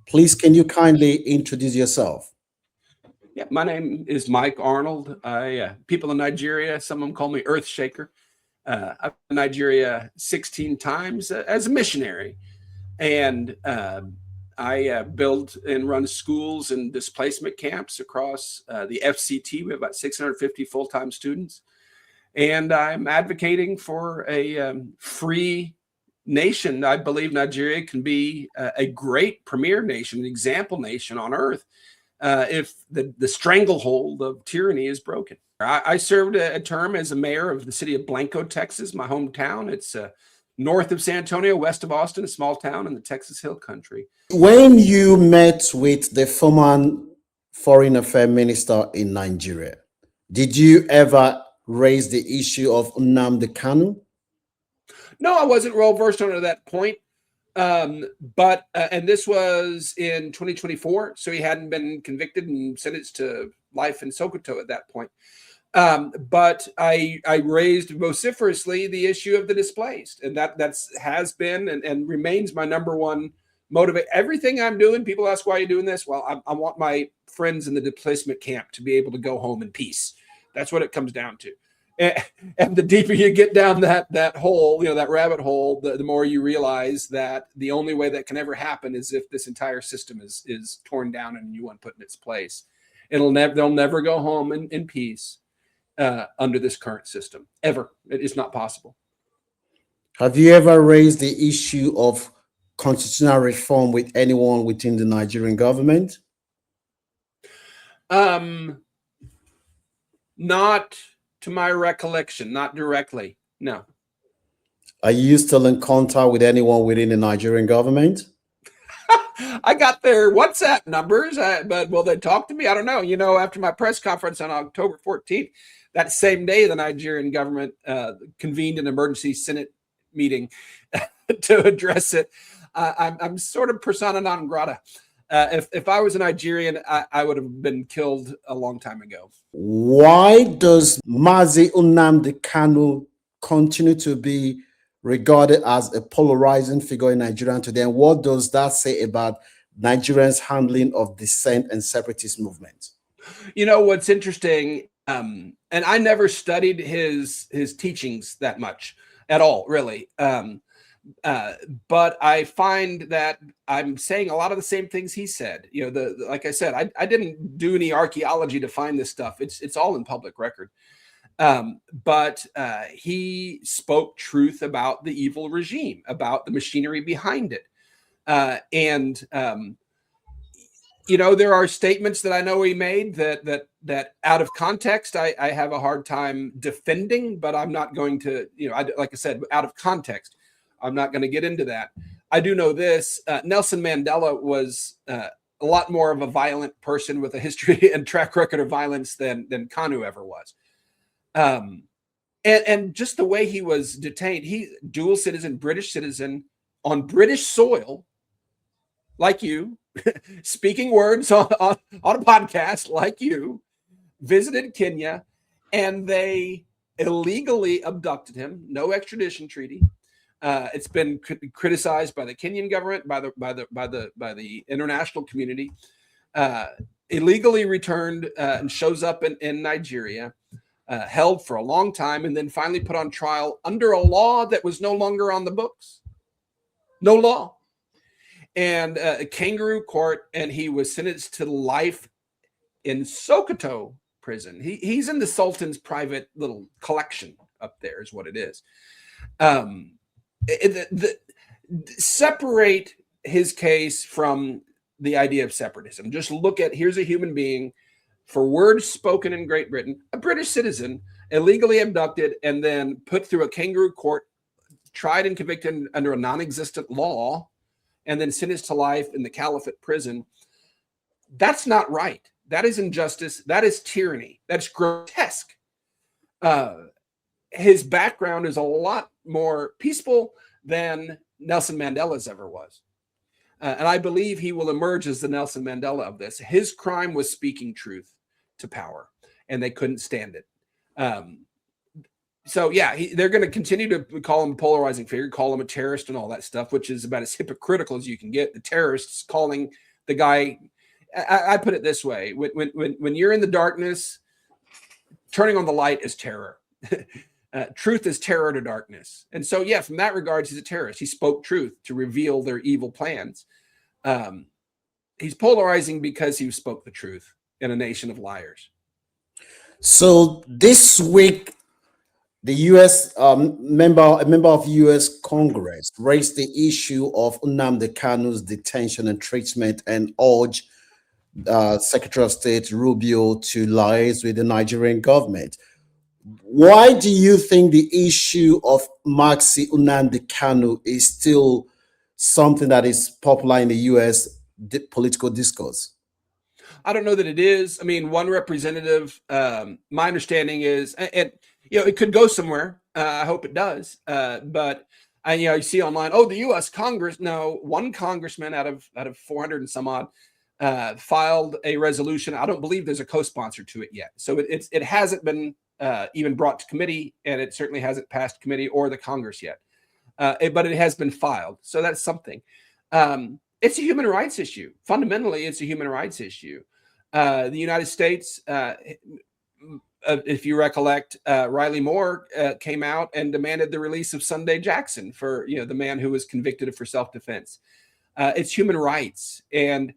Please, can you kindly introduce yourself? Yeah, my name is Mike Arnold. People in Nigeria, some of them call me Earth Shaker. I've been to Nigeria 16 times as a missionary, and I build and run schools and displacement camps across the FCT. We have about 650 full-time students, and I'm advocating for a free nation. I believe Nigeria can be a great premier nation, an example nation on earth, if the stranglehold of tyranny is broken. I served a term as a mayor of the city of Blanco, Texas, my hometown. It's north of San Antonio, west of Austin, a small town in the Texas Hill Country. When you met with the former foreign affairs minister in Nigeria, did you ever raise the issue of Nnamdi Kanu? No, I wasn't well versed on it at that point. But this was in 2024, so he hadn't been convicted and sentenced to life in Sokoto at that point. But I raised vociferously the issue of the displaced, and that has been and remains my number one motivate. Everything I'm doing, people ask, why are you doing this? Well, I want my friends in the displacement camp to be able to go home in peace. That's what it comes down to. And the deeper you get down that hole, that rabbit hole, the more you realize that the only way that can ever happen is if this entire system is torn down and a new one put in its place. They'll never go home in peace under this current system, ever. It is not possible. Have you ever raised the issue of constitutional reform with anyone within the Nigerian government? Not to my recollection, not directly, no. Are you still in contact with anyone within the Nigerian government? I got their WhatsApp numbers, but will they talk to me? I don't know. After my press conference on October 14th, that same day, the Nigerian government convened an emergency Senate meeting to address it. I'm sort of persona non grata. If I was a Nigerian, I would have been killed a long time ago. Why does Mazi Nnamdi Kanu continue to be regarded as a polarizing figure in Nigeria today? And what does that say about Nigerians' handling of dissent and separatist movements? What's interesting, and I never studied his teachings that much at all, really. But I find that I'm saying a lot of the same things he said. Like I said, I didn't do any archaeology to find this stuff. It's all in public record. But he spoke truth about the evil regime, about the machinery behind it. There are statements that I know he made that out of context, I have a hard time defending, but I'm not going to, like I said, out of context, I'm not going to get into that. I do know this. Nelson Mandela was a lot more of a violent person with a history and track record of violence than Kanu ever was. And just the way he was detained, he dual citizen, British citizen on British soil, like you, speaking words on a podcast like you, visited Kenya, and they illegally abducted him. No extradition treaty. It's been criticized by the Kenyan government, by the international community. Illegally returned and shows up in Nigeria, held for a long time, and then finally put on trial under a law that was no longer on the books. No law. And a kangaroo court, and he was sentenced to life in Sokoto prison. He's in the Sultan's private little collection up there, is what it is. Separate his case from the idea of separatism. Just look at, here's a human being, for words spoken in Great Britain, a British citizen, illegally abducted and then put through a kangaroo court, tried and convicted under a non-existent law, and then sentenced to life in the Caliphate prison. That's not right. That is injustice. That is tyranny. That's grotesque. His background is a lot more peaceful than Nelson Mandela's ever was. And I believe he will emerge as the Nelson Mandela of this. His crime was speaking truth to power, and they couldn't stand it. So, yeah, they're going to continue to call him a polarizing figure, call him a terrorist and all that stuff, which is about as hypocritical as you can get. The terrorists calling the guy. I put it this way: when you're in the darkness, turning on the light is terror. Truth is terror to darkness. And so, yeah, from that regards, he's a terrorist. He spoke truth to reveal their evil plans. He's polarizing because he spoke the truth in a nation of liars. So this week, the U.S. A member of U.S. Congress raised the issue of Nnamdi Kanu's detention and treatment and urged Secretary of State Rubio to liaise with the Nigerian government. Why do you think the issue of Maxi Nnamdi Kanu is still something that is popular in the U.S. political discourse? I don't know that it is. I mean, one representative, my understanding is, and it could go somewhere. I hope it does. But you see online, oh, the U.S. Congress. No, one congressman out of 400 and some odd filed a resolution. I don't believe there's a co-sponsor to it yet. So it hasn't been even brought to committee, and it certainly hasn't passed committee or the Congress yet. But it has been filed. So that's something. It's a human rights issue. Fundamentally, it's a human rights issue. The United States, if you recollect, Riley Moore came out and demanded the release of Sunday Jackson for the man who was convicted for self-defense. It's human rights, and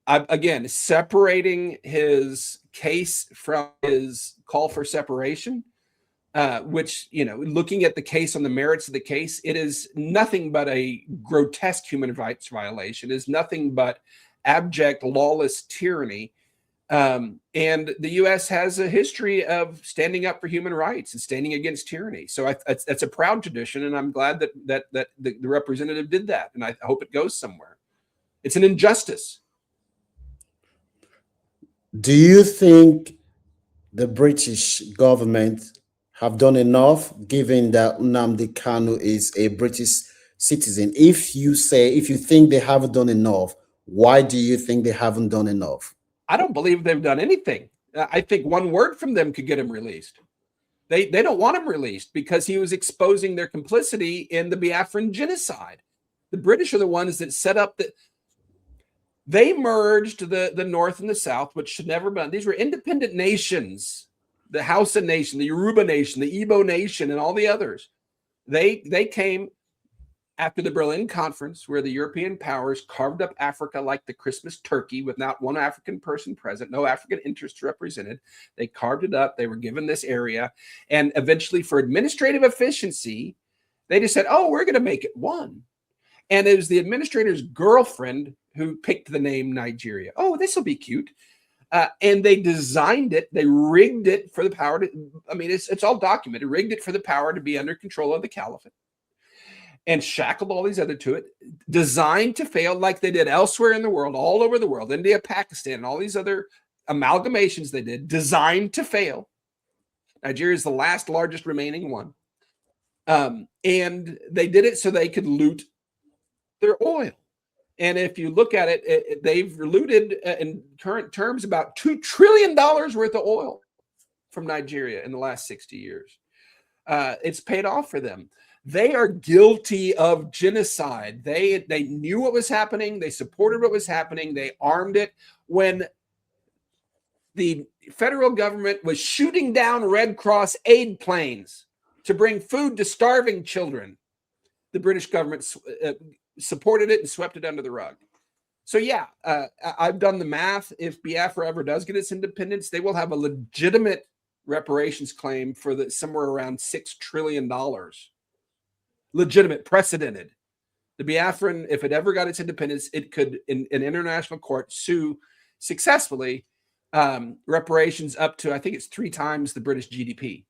again, separating his case from his call for separation, which, looking at the case on the merits of the case, it is nothing but a grotesque human rights violation. It is nothing but abject, lawless tyranny. And the U.S. has a history of standing up for human rights and standing against tyranny. So that's a proud tradition, and I'm glad that the representative did that, and I hope it goes somewhere. It's an injustice. Do you think the British government have done enough, given that Nnamdi Kanu is a British citizen? If you think they haven't done enough, why do you think they haven't done enough? I don't believe they've done anything. I think one word from them could get him released. They don't want him released because he was exposing their complicity in the Biafran genocide. The British are the ones that set up the. They merged the North and the South, which should never have been. These were independent nations, the Hausa nation, the Yoruba nation, the Igbo nation, and all the others. They came after the Berlin Conference, where the European powers carved up Africa like the Christmas turkey with not one African person present, no African interests represented. They carved it up. They were given this area. And eventually, for administrative efficiency, they just said, oh, we're going to make it one. And it was the administrator's girlfriend who picked the name Nigeria. Oh, this will be cute. And they designed it. They rigged it for the power to, it's all documented, rigged it for the power to be under control of the caliphate and shackled all these other to it, designed to fail like they did elsewhere in the world, all over the world, India, Pakistan, and all these other amalgamations they did, designed to fail. Nigeria is the last largest remaining one. And they did it so they could loot their oil. And if you look at it, they've looted in current terms about $2 trillion worth of oil from Nigeria in the last 60 years. It's paid off for them. They are guilty of genocide. They knew what was happening. They supported what was happening. They armed it. When the federal government was shooting down Red Cross aid planes to bring food to starving children, the British government supported it and swept it under the rug. So yeah, I've done the math. If Biafra ever does get its independence, they will have a legitimate reparations claim for somewhere around $6 trillion. Legitimate, precedented. The Biafran, if it ever got its independence, it could, in an international court, sue successfully reparations up to, I think it's 3 times the British GDP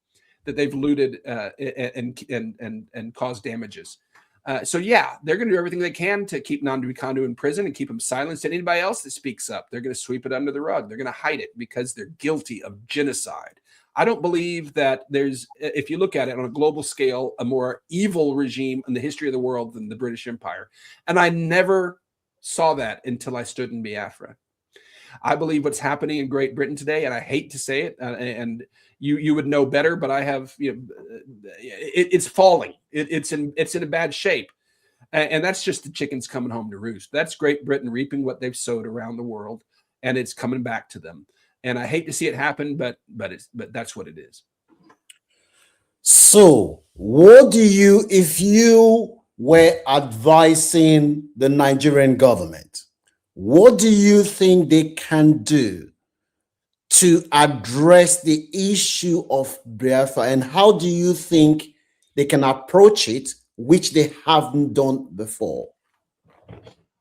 that they've looted and caused damages. So yeah, they're going to do everything they can to keep Nnamdi Kanu in prison and keep him silenced. And anybody else that speaks up, they're going to sweep it under the rug. They're going to hide it because they're guilty of genocide. I don't believe that there's, if you look at it on a global scale, a more evil regime in the history of the world than the British Empire. And I never saw that until I stood in Biafra. I believe what's happening in Great Britain today, and I hate to say it, and you would know better, but I have, it's falling. It's in a bad shape. And that's just the chickens coming home to roost. That's Great Britain reaping what they've sowed around the world, and it's coming back to them. And I hate to see it happen, but that's what it is. So, what do you, if you were advising the Nigerian government, what do you think they can do to address the issue of Biafra, and how do you think they can approach it, which they haven't done before?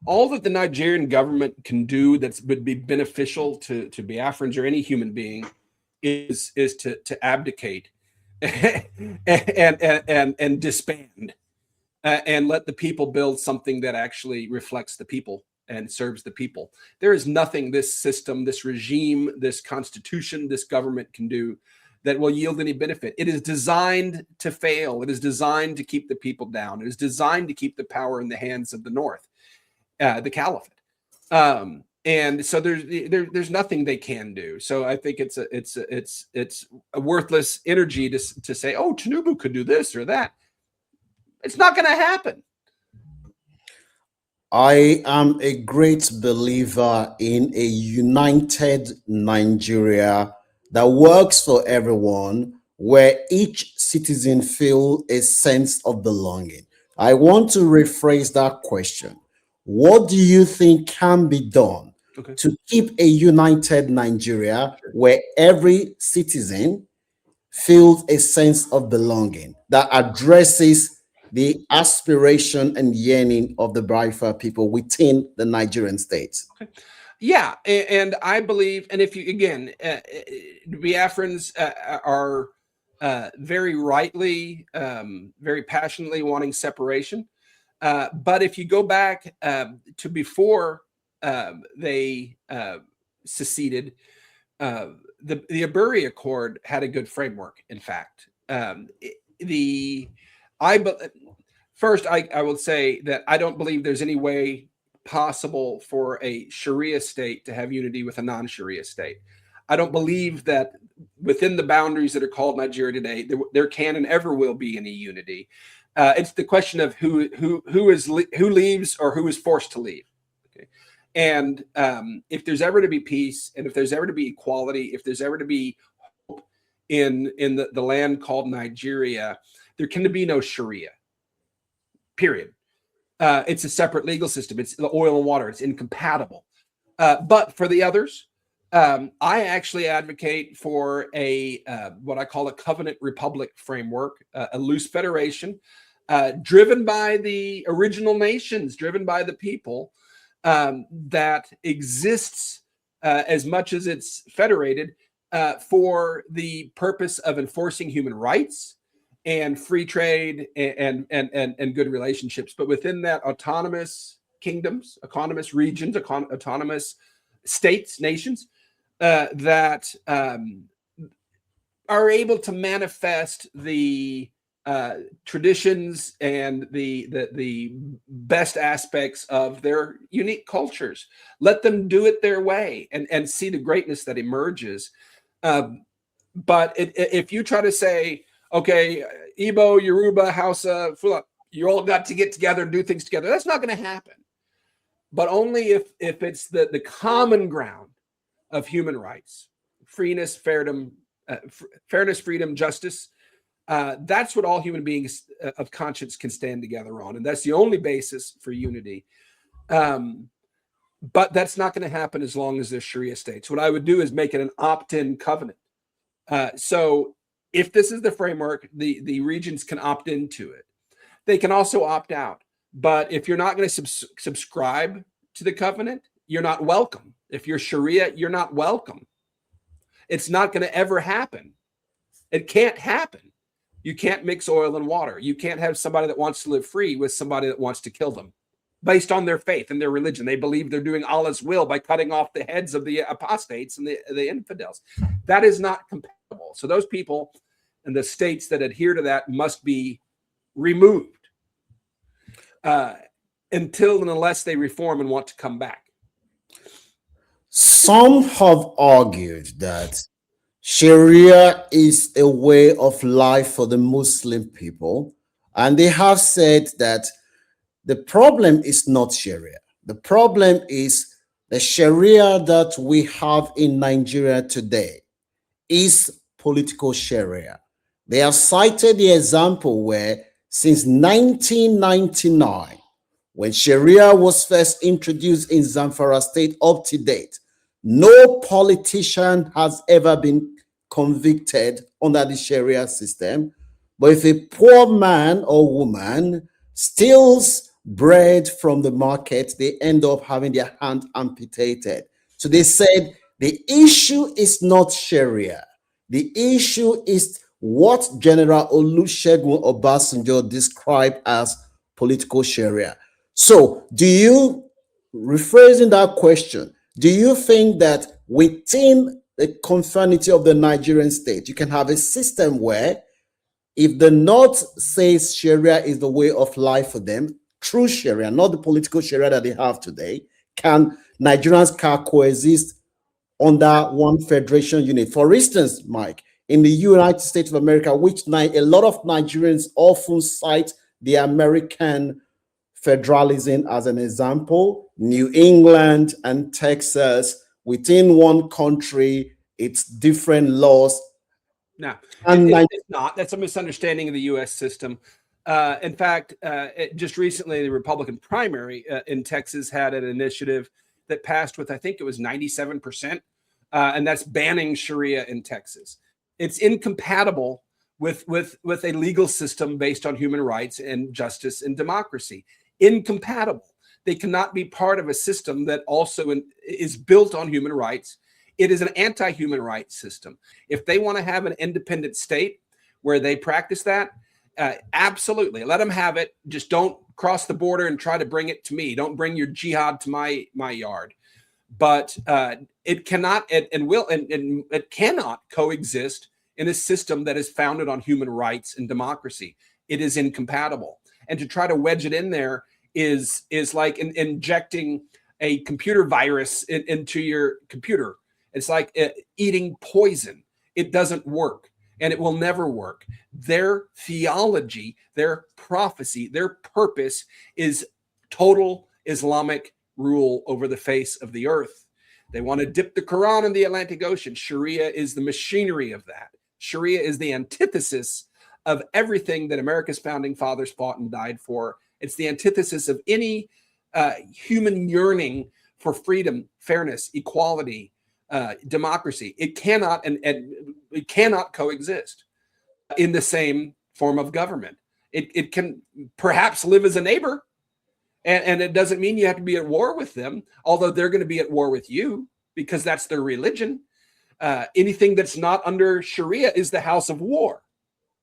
All that the Nigerian government can do that would be beneficial to Biafrans or any human being is to abdicate and disband and let the people build something that actually reflects the people and serves the people. There is nothing this system, this regime, this constitution, this government can do that will yield any benefit. It is designed to fail. It is designed to keep the people down. It is designed to keep the power in the hands of the North, the caliphate. And so there's nothing they can do. So I think it's a worthless energy to say, oh, Tinubu could do this or that. It's not going to happen. I am a great believer in a united Nigeria that works for everyone, where each citizen feels a sense of belonging. I want to rephrase that question. What do you think can be done to keep a united Nigeria where every citizen feels a sense of belonging, that addresses the aspiration and yearning of the Biafra people within the Nigerian state? Yeah, and I believe, and if you, again, Biafrans are very rightly, very passionately wanting separation. But if you go back to before they seceded, the Aburi Accord had a good framework. In fact, first I will say that I don't believe there's any way possible for a Sharia state to have unity with a non-Sharia state. I don't believe that within the boundaries that are called Nigeria today, there can and ever will be any unity. It's the question of who leaves or who is forced to leave. Okay, and if there's ever to be peace, and if there's ever to be equality, if there's ever to be hope in the land called Nigeria, there can be no Sharia. Period. It's a separate legal system. It's the oil and water. It's incompatible. But for the others, I actually advocate for a what I call a covenant republic framework, a loose federation, driven by the original nations, driven by the people, that exists as much as it's federated for the purpose of enforcing human rights and free trade and good relationships. But within that, autonomous kingdoms, autonomous regions, autonomous states, nations that are able to manifest the traditions and the best aspects of their unique cultures. Let them do it their way and see the greatness that emerges. But if you try to say, okay, Igbo, Yoruba, Hausa, Fula, you all got to get together and do things together, that's not going to happen. But only if it's the common ground of human rights, fairness, freedom, justice. That's what all human beings of conscience can stand together on. And that's the only basis for unity. But that's not going to happen as long as there's Sharia states. What I would do is make it an opt-in covenant. So if this is the framework, the regions can opt into it. They can also opt out. But if you're not going to subscribe to the covenant, you're not welcome. If you're Sharia, you're not welcome. It's not going to ever happen. It can't happen. You can't mix oil and water. You can't have somebody that wants to live free with somebody that wants to kill them based on their faith and their religion. They believe they're doing Allah's will by cutting off the heads of the apostates and the infidels. That is not compatible. So those people and the states that adhere to that must be removed until and unless they reform and want to come back. Some have argued that Sharia is a way of life for the Muslim people, and they have said that The problem is not Sharia. The problem is the Sharia that we have in Nigeria today is political Sharia. They have cited the example where since 1999, when Sharia was first introduced in Zamfara state up to date, no politician has ever been convicted under the Sharia system. But if a poor man or woman steals bread from the market, they end up having their hand amputated. So they said the issue is not Sharia. The issue is what General Olusegun Obasanjo described as political Sharia. So, rephrasing that question, do you think that within the conformity of the Nigerian state, you can have a system where if the North says Sharia is the way of life for them, true Sharia, not the political Sharia that they have today, can Nigerians can coexist under one federation unit? For instance, Mike, in the United States of America, which a lot of Nigerians often cite the American federalism as an example, New England and Texas, within one country, it's different laws. No, And it's not. That's a misunderstanding of the U.S. system. In fact, just recently, the Republican primary in Texas had an initiative that passed with, I think it was 97%, and that's banning Sharia in Texas. It's incompatible with a legal system based on human rights and justice and democracy. Incompatible. They cannot be part of a system that also is built on human rights. It is an anti-human rights system. If they want to have an independent state where they practice that, absolutely, let them have it. Just don't cross the border and try to bring it to me. Don't bring your jihad to my yard. But it cannot and it cannot coexist in a system that is founded on human rights and democracy. It is incompatible. And to try to wedge it in there is like injecting a computer virus into your computer. It's like eating poison. It doesn't work, and it will never work. Their theology, their prophecy, their purpose is total Islamic rule over the face of the earth. They want to dip the Quran in the Atlantic Ocean. Sharia is the machinery of that. Sharia is the antithesis of everything that America's founding fathers fought and died for. It's the antithesis of any human yearning for freedom, fairness, equality, democracy. It cannot and it cannot coexist in the same form of government. It can perhaps live as a neighbor, and it doesn't mean you have to be at war with them, although they're going to be at war with you because that's their religion. Anything that's not under Sharia is the house of war.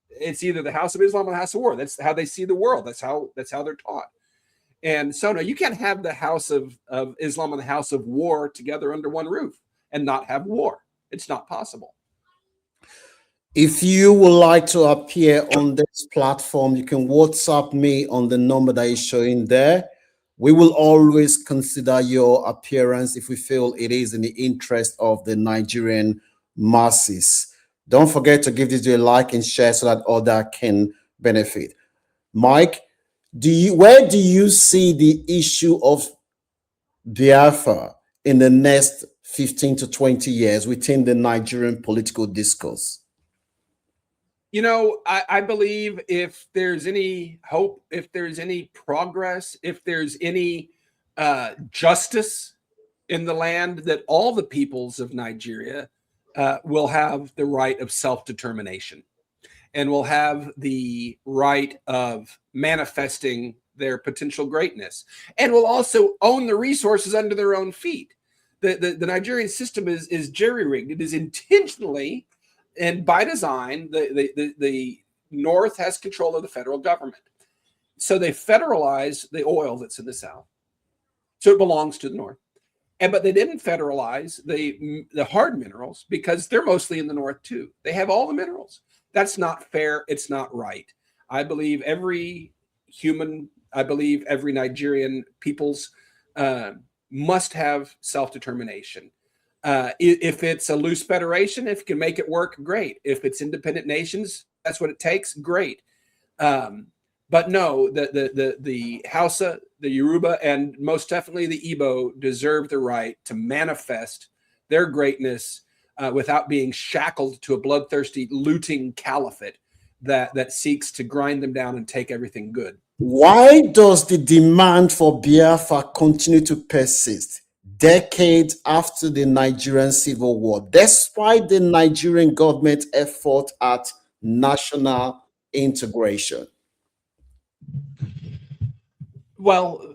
It's either the house of Islam or the house of war. That's how they see the world. That's how they're taught. And so, no, you can't have the house of Islam and the house of war together under one roof and not have war. It's not possible. If you would like to appear on this platform, you can WhatsApp me on the number that is showing there. We will always consider your appearance if we feel it is in the interest of the Nigerian masses. Don't forget to give this video a like and share so that others can benefit. Mike, where do you see the issue of Biafra in the next 15 to 20 years within the Nigerian political discourse? You know, I believe if there's any hope, if there's any progress, if there's any justice in the land, that all the peoples of Nigeria will have the right of self-determination and will have the right of manifesting their potential greatness, and will also own the resources under their own feet. The Nigerian system is jerry-rigged. It is intentionally and by design. The North has control of the federal government. So they federalize the oil that's in the South. So it belongs to the North. But they didn't federalize the hard minerals because they're mostly in the North too. They have all the minerals. That's not fair. It's not right. I believe every Nigerian peoples must have self-determination. If it's a loose federation, if you can make it work, great. If it's independent nations, that's what it takes, great. But no, the Hausa, the Yoruba, and most definitely the Igbo deserve the right to manifest their greatness without being shackled to a bloodthirsty looting caliphate that seeks to grind them down and take everything good. Why does the demand for Biafra continue to persist decades after the Nigerian Civil War, despite the Nigerian government effort at national integration? Well,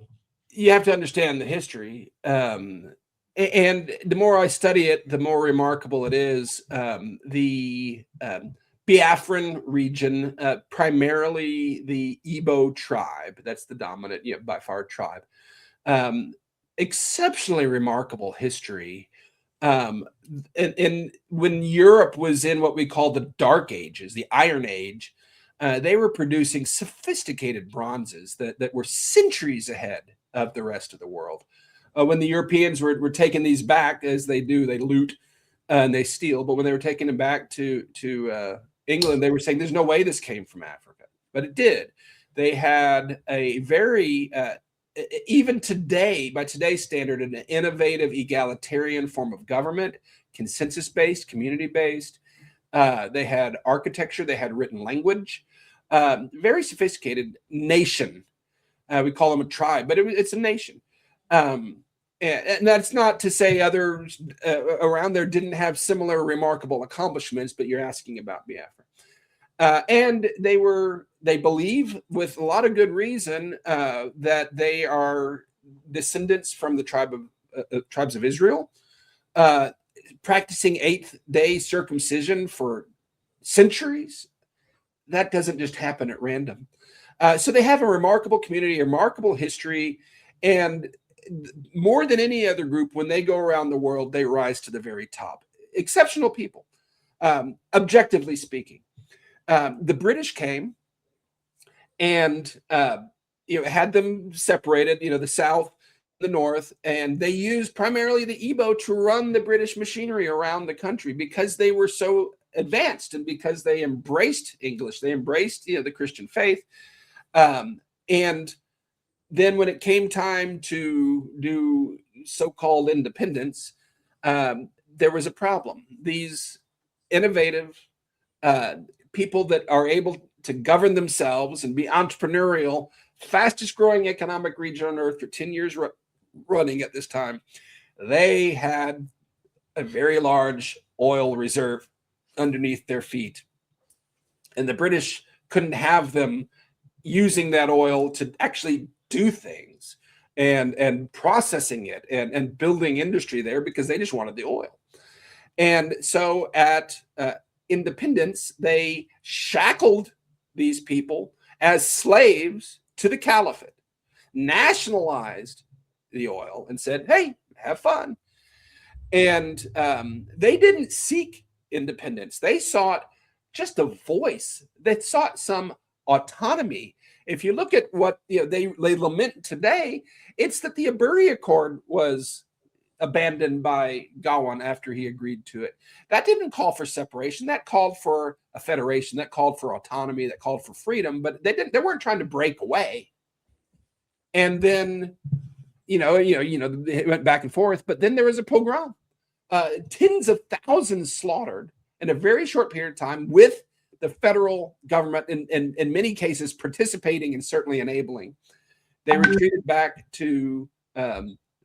you have to understand the history. And the more I study it, the more remarkable it is. The Biafran region, primarily the Igbo tribe, that's the dominant, by far tribe. Exceptionally remarkable history. And when Europe was in what we call the Dark Ages, the Iron Age, they were producing sophisticated bronzes that were centuries ahead of the rest of the world. When the Europeans were taking these back, as they do, they loot and they steal. But when they were taking them back to England, they were saying, there's no way this came from Africa. But it did. They had a very, even today, by today's standard, an innovative egalitarian form of government, consensus-based, community-based. They had architecture. They had written language. Very sophisticated nation. We call them a tribe, but it's a nation. And that's not to say others around there didn't have similar remarkable accomplishments, but you're asking about Biafra. And they believe with a lot of good reason that they are descendants from the tribes of Israel, practicing eighth-day circumcision for centuries. That doesn't just happen at random. So they have a remarkable community, a remarkable history, and more than any other group, when they go around the world, they rise to the very top. Exceptional people, objectively speaking. The British came and had them separated, the South, the North, and they used primarily the Igbo to run the British machinery around the country because they were so advanced and because they embraced English, they embraced the Christian faith, and then when it came time to do so-called independence, there was a problem. These innovative people that are able to govern themselves and be entrepreneurial, fastest growing economic region on earth for 10 years running at this time, they had a very large oil reserve underneath their feet. And the British couldn't have them using that oil to actually do things and processing it and building industry there because they just wanted the oil. And so at independence, they shackled these people as slaves to the caliphate, nationalized the oil and said, hey, have fun. And they didn't seek independence. They sought just a voice. They sought some autonomy. If you look at what they lament today, it's that the Aburi Accord was abandoned by Gawan after he agreed to it. That didn't call for separation. That called for a federation. That called for autonomy. That called for freedom. But they weren't trying to break away. And then, it went back and forth. But then there was a pogrom. Tens of thousands slaughtered in a very short period of time, with the federal government in many cases participating and certainly enabling. They retreated back to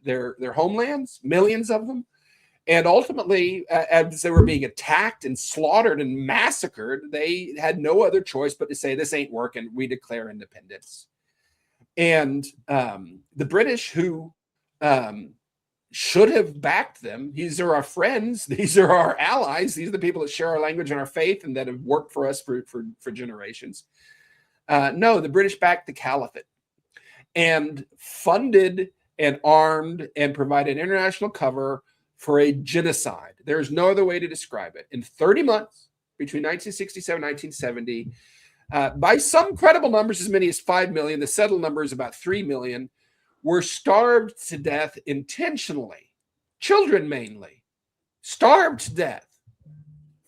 their homelands, millions of them. And ultimately, as they were being attacked and slaughtered and massacred, they had no other choice but to say, this ain't working. We declare independence. And the British, who should have backed them. These are our friends. These are our allies. These are the people that share our language and our faith and that have worked for us for generations. No, the British backed the caliphate and funded and armed and provided international cover for a genocide. There's no other way to describe it. In 30 months, between 1967 and 1970, by some credible numbers, as many as 5 million, the settled number is about 3 million, were starved to death intentionally. Children mainly, starved to death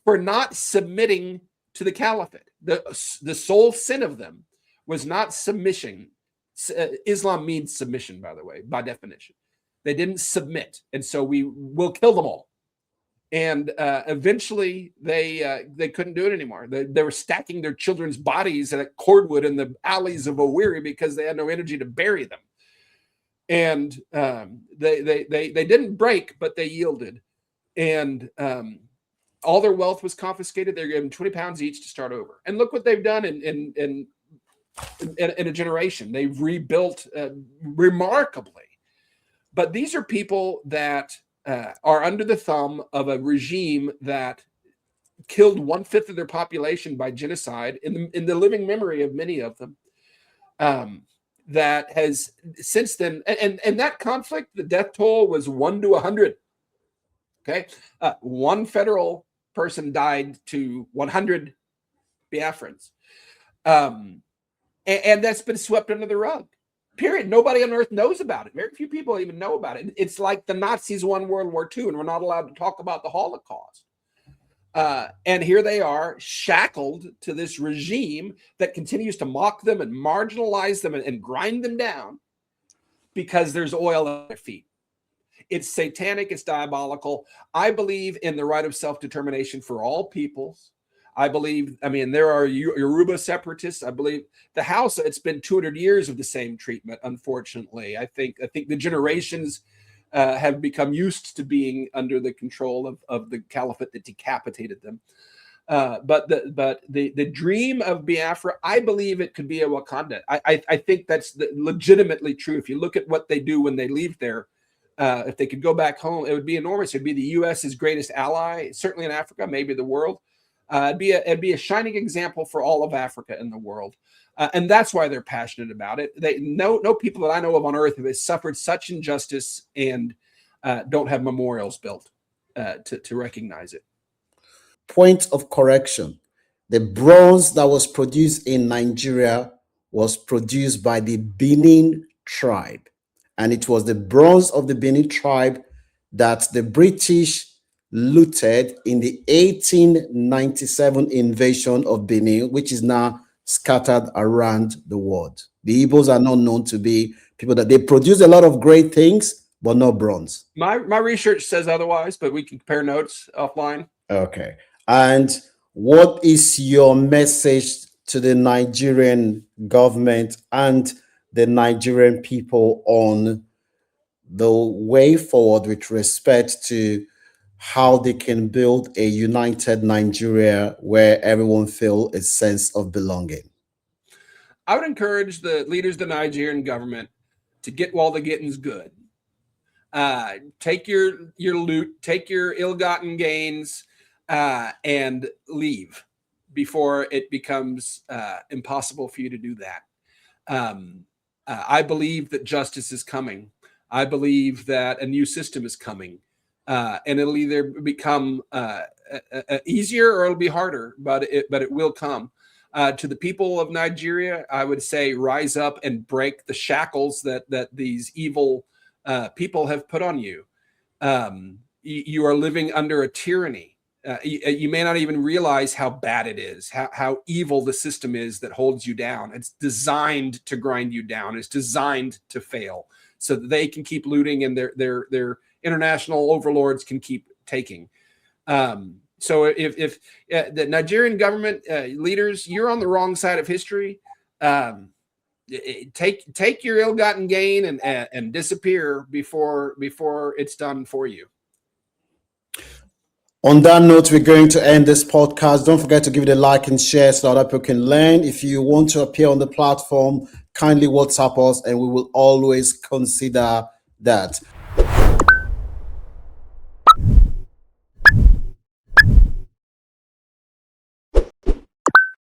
for not submitting to the caliphate. The sole sin of them was not submission. Islam means submission, by the way, by definition. They didn't submit, and so we will kill them all. And eventually, they couldn't do it anymore. They were stacking their children's bodies at cordwood in the alleys of Owerri because they had no energy to bury them. And they didn't break, but they yielded. And all their wealth was confiscated. They're given 20 pounds each to start over. And look what they've done in a generation. They've rebuilt remarkably. But these are people that are under the thumb of a regime that killed 1/5 of their population by genocide in the living memory of many of them. That has since then, and that conflict, the death toll was 1 to 100. Okay, one federal person died to 100 Biafrans, and that's been swept under the rug. Period. Nobody on earth knows about it. Very few people even know about it. It's like the Nazis won World War II, and we're not allowed to talk about the Holocaust. And here they are, shackled to this regime that continues to mock them and marginalize them and grind them down because there's oil at their feet. It's satanic. It's diabolical. I believe in the right of self-determination for all peoples. There are Yoruba separatists. I believe the Hausa, it's been 200 years of the same treatment, unfortunately. I think the generations have become used to being under the control of the caliphate that decapitated them. But the dream of Biafra, I believe it could be a Wakanda. I think that's legitimately true. If you look at what they do when they leave there, if they could go back home, it would be enormous. It'd be the U.S.'s greatest ally, certainly in Africa, maybe the world. It'd be a shining example for all of Africa and the world. And that's why they're passionate about it. No people that I know of on earth have suffered such injustice and don't have memorials built to recognize it. Point of correction. The bronze that was produced in Nigeria was produced by the Benin tribe. And it was the bronze of the Benin tribe that the British looted in the 1897 invasion of Benin, which is now scattered around the world. The Igbos are not known to be people that they produce a lot of great things, but not bronze. My research says otherwise, but we can compare notes offline. Okay. And what is your message to the Nigerian government and the Nigerian people on the way forward with respect to how they can build a united Nigeria where everyone feels a sense of belonging? I would encourage the leaders of the Nigerian government to get while the getting's good. Take your loot, take your ill-gotten gains, and leave before it becomes impossible for you to do that. I believe that justice is coming. I believe that a new system is coming. And it'll either become easier or it'll be harder, but it will come. To the people of Nigeria, I would say rise up and break the shackles that these evil people have put on you. You are living under a tyranny. You may not even realize how bad it is, how evil the system is that holds you down. It's designed to grind you down. It's designed to fail so that they can keep looting and their international overlords can keep taking. So if the Nigerian government leaders, you're on the wrong side of history. Take your ill-gotten gain and disappear before it's done for you. On that note, we're going to end this podcast. Don't forget to give it a like and share so that other people can learn. If you want to appear on the platform, kindly WhatsApp us and we will always consider that.